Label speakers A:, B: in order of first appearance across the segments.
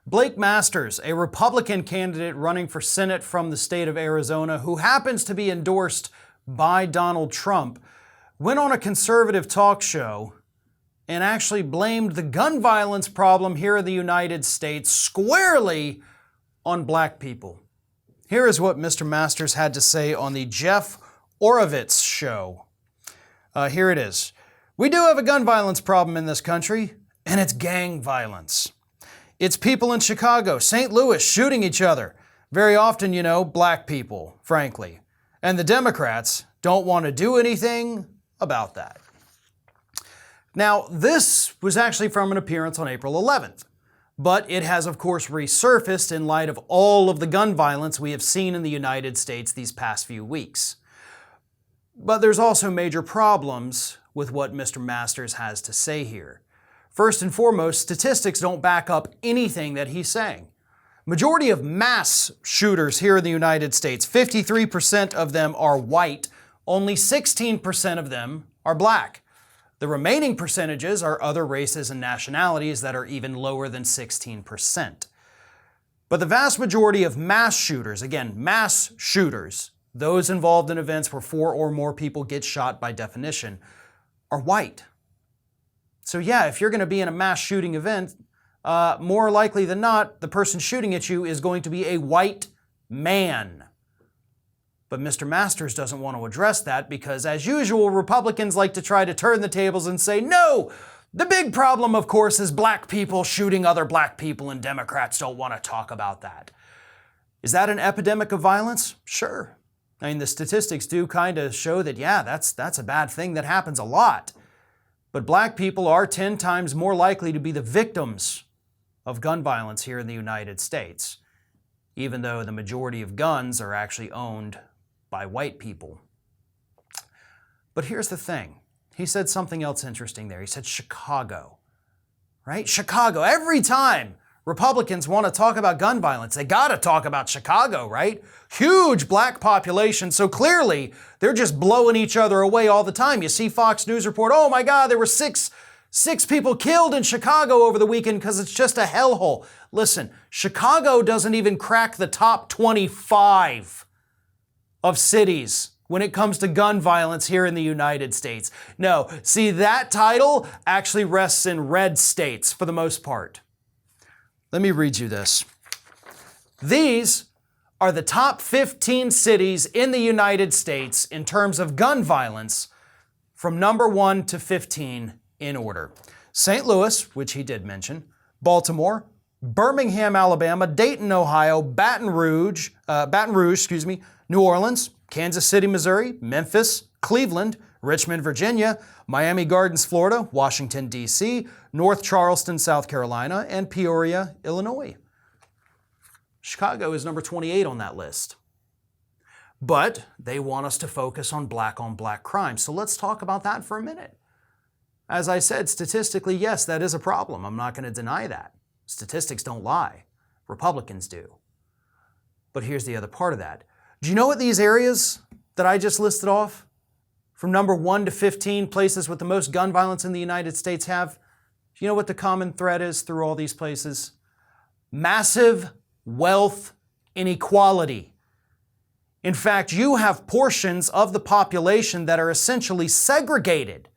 A: Blake Masters, a Republican candidate running for Senate from the state of Arizona who happens to be endorsed by Donald Trump, went on a conservative talk show and actually blamed the gun violence problem here in the United States squarely on black people. Here is what Mr. Masters had to say on the Jeff Oravits show. Here it is. We do have a gun violence problem in this country, and it's gang violence. It's people in Chicago, St. Louis shooting each other. Very often, black people, frankly. And the Democrats don't want to do anything about that. Now, this was actually from an appearance on April 11th, but it has, of course, resurfaced in light of all of the gun violence we have seen in the United States these past few weeks. But there's also major problems with what Mr. Masters has to say here. First and foremost, statistics don't back up anything that he's saying. Majority of mass shooters here in the United States, 53% of them are white, only 16% of them are black. The remaining percentages are other races and nationalities that are even lower than 16%. But the vast majority of mass shooters, again, mass shooters, those involved in events where 4 or more people get shot by definition, are white. So yeah, if you're going to be in a mass shooting event, more likely than not, the person shooting at you is going to be a white man. But Mr. Masters doesn't want to address that because, as usual, Republicans like to try to turn the tables and say, no, the big problem, of course, is black people shooting other black people, and Democrats don't want to talk about that. Is that an epidemic of violence? Sure. I mean, the statistics do kind of show that, yeah, that's a bad thing that happens a lot. But black people are 10 times more likely to be the victims of gun violence here in the United States, even though the majority of guns are actually owned by white people. But here's the thing. He said something else interesting there. He said Chicago, right? Chicago. Every time Republicans want to talk about gun violence, they got to talk about Chicago, right? Huge black population, so clearly they're just blowing each other away all the time. You see Fox News report, oh my God, there were six people killed in Chicago over the weekend because it's just a hellhole. Listen, Chicago doesn't even crack the top 25 of cities when it comes to gun violence here in the United States. No, see, that title actually rests in red states for the most part. Let me read you this. These are the top 15 cities in the United States in terms of gun violence from number 1 to 15 in order. St. Louis, which he did mention, Baltimore, Birmingham, Alabama, Dayton, Ohio, Baton Rouge, New Orleans, Kansas City, Missouri, Memphis, Cleveland, Richmond, Virginia, Miami Gardens, Florida, Washington, D.C., North Charleston, South Carolina, and Peoria, Illinois. Chicago is number 28 on that list. But they want us to focus on black crime. So let's talk about that for a minute. As I said, statistically, yes, that is a problem. I'm not going to deny that. Statistics don't lie. Republicans do. But here's the other part of that. Do you know what these areas that I just listed off, from number 1 to 15 places with the most gun violence in the United States have? Do you know what the common thread is through all these places? Massive wealth inequality. In fact, you have portions of the population that are essentially segregated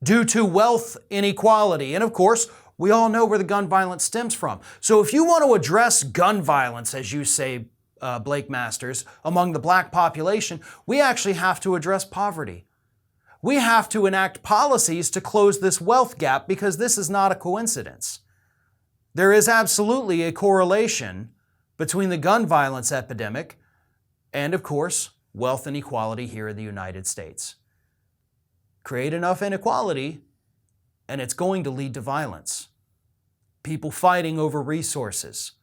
A: due to wealth inequality. And of course, we all know where the gun violence stems from. So if you want to address gun violence, as you say, Blake Masters, among the black population, we actually have to address poverty. We have to enact policies to close this wealth gap because this is not a coincidence. There is absolutely a correlation between the gun violence epidemic and, of course, wealth inequality here in the United States. Create enough inequality, and it's going to lead to violence. People fighting over resources.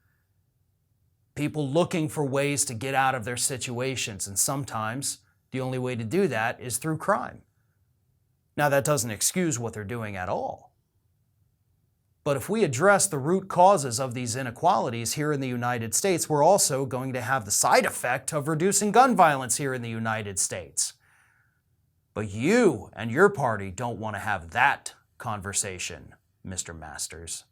A: People looking for ways to get out of their situations, and sometimes the only way to do that is through crime. Now, that doesn't excuse what they're doing at all. But if we address the root causes of these inequalities here in the United States, we're also going to have the side effect of reducing gun violence here in the United States. But you and your party don't want to have that conversation, Mr. Masters.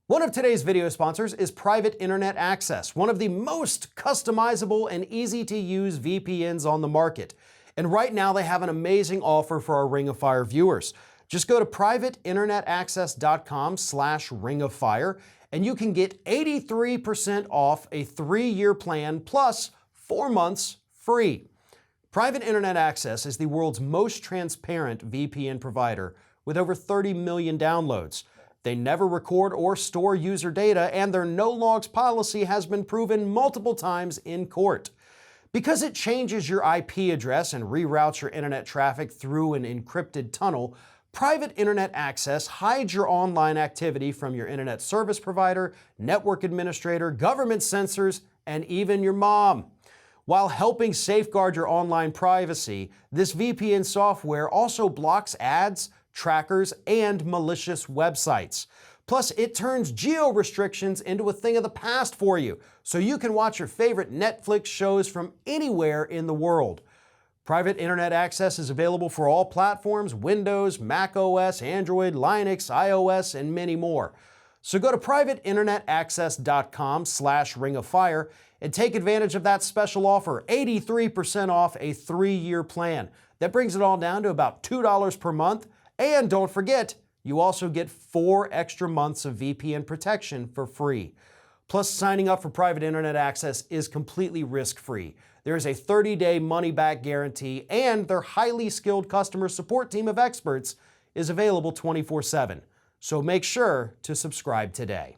A: One of today's video sponsors is Private Internet Access, one of the most customizable and easy to use VPNs on the market. And right now they have an amazing offer for our Ring of Fire viewers. Just go to privateinternetaccess.com/ringofire and you can get 83% off a 3-year plan plus 4 months free. Private Internet Access is the world's most transparent VPN provider with over 30 million downloads. They never record or store user data, and their no logs policy has been proven multiple times in court. Because it changes your IP address and reroutes your internet traffic through an encrypted tunnel, Private Internet Access hides your online activity from your internet service provider, network administrator, government censors, and even your mom. While helping safeguard your online privacy, this VPN software also blocks ads, trackers, and malicious websites. Plus, it turns geo-restrictions into a thing of the past for you, so you can watch your favorite Netflix shows from anywhere in the world. Private Internet Access is available for all platforms: Windows, Mac OS, Android, Linux, iOS, and many more. So go to privateinternetaccess.com/ringofire and take advantage of that special offer, 83% off a 3-year plan. That brings it all down to about $2 per month. And don't forget, you also get 4 extra months of VPN protection for free. Plus, signing up for Private Internet Access is completely risk-free. There is a 30-day money-back guarantee, and their highly skilled customer support team of experts is available 24/7. So make sure to subscribe today.